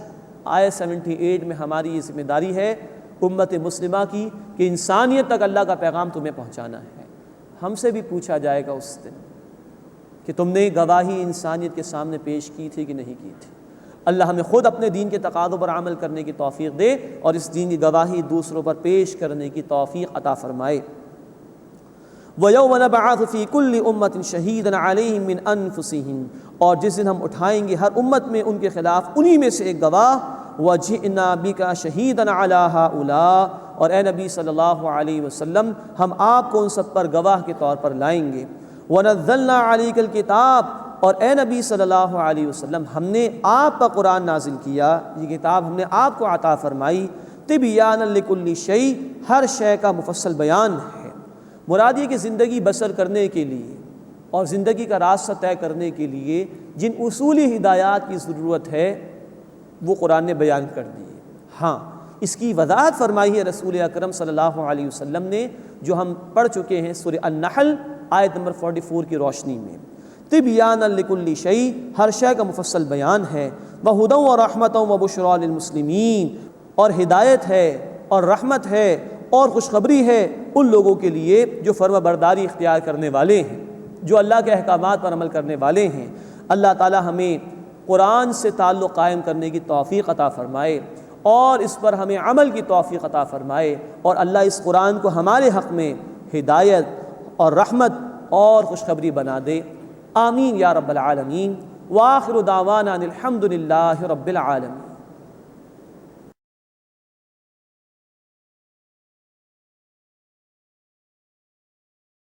آیت 78 میں ہماری یہ ذمہ داری ہے امت مسلمہ کی کہ انسانیت تک اللہ کا پیغام تمہیں پہنچانا ہے۔ ہم سے بھی پوچھا جائے گا اس دن کہ تم نے گواہی انسانیت کے سامنے پیش کی تھی کہ نہیں کی تھی۔ اللہ ہمیں خود اپنے دین کے تقاضوں پر عمل کرنے کی توفیق دے اور اس دین کی گواہی دوسروں پر پیش کرنے کی توفیق عطا فرمائے۔ وَيَوْمَ نَبْعَثُ فِي كُلِّ أُمَّةٍ شَهِيدًا عَلَيْهِمْ مِنْ أَنفُسِهِمْ، اور جس دن ہم اٹھائیں گے ہر امت میں ان کے خلاف انہی میں سے ایک گواہ، وَجِئْنَا بِكَ شَهِيدًا عَلَىٰ هَؤُلَاءِ، اور اے نبی صلی اللہ علیہ وسلم ہم آپ کو ان سب پر گواہ کے طور پر لائیں گے۔ وَنَزَّلْنَا عَلَيْكَ الْكِتَابَ، اور اے نبی صلی اللہ علیہ وسلم ہم نے آپ پر قرآن نازل کیا، یہ کتاب ہم نے آپ کو عطا فرمائی، تِبْيَانًا لِكُلِّ شَيْءٍ، ہر شے کا مفصل بیان ہے۔ مراد یہ کہ زندگی بسر کرنے کے لیے اور زندگی کا راستہ طے کرنے کے لیے جن اصولی ہدایات کی ضرورت ہے وہ قرآن نے بیان کر دی ہے۔ ہاں، اس کی وضاحت فرمائی ہے رسول اکرم صلی اللہ علیہ وسلم نے، جو ہم پڑھ چکے ہیں سورہ النحل آیت نمبر 44 کی روشنی میں۔ تِبْيَانًا لِكُلِّ شَيْءٍ، ہر شے کا مفصل بیان ہے۔ وَهُدًى وَرَحْمَةً وَبُشْرَىٰ لِلْمُسْلِمِينَ، اور ہدایت ہے اور رحمت ہے اور خوشخبری ہے ان لوگوں کے لیے جو فرما برداری اختیار کرنے والے ہیں، جو اللہ کے احکامات پر عمل کرنے والے ہیں۔ اللہ تعالی ہمیں قرآن سے تعلق قائم کرنے کی توفیق عطا فرمائے اور اس پر ہمیں عمل کی توفیق عطا فرمائے، اور اللہ اس قرآن کو ہمارے حق میں ہدایت اور رحمت اور خوشخبری بنا دے۔ آمین یا رب العالمین۔ وآخر دعوانا ان الحمد للہ رب العالمین۔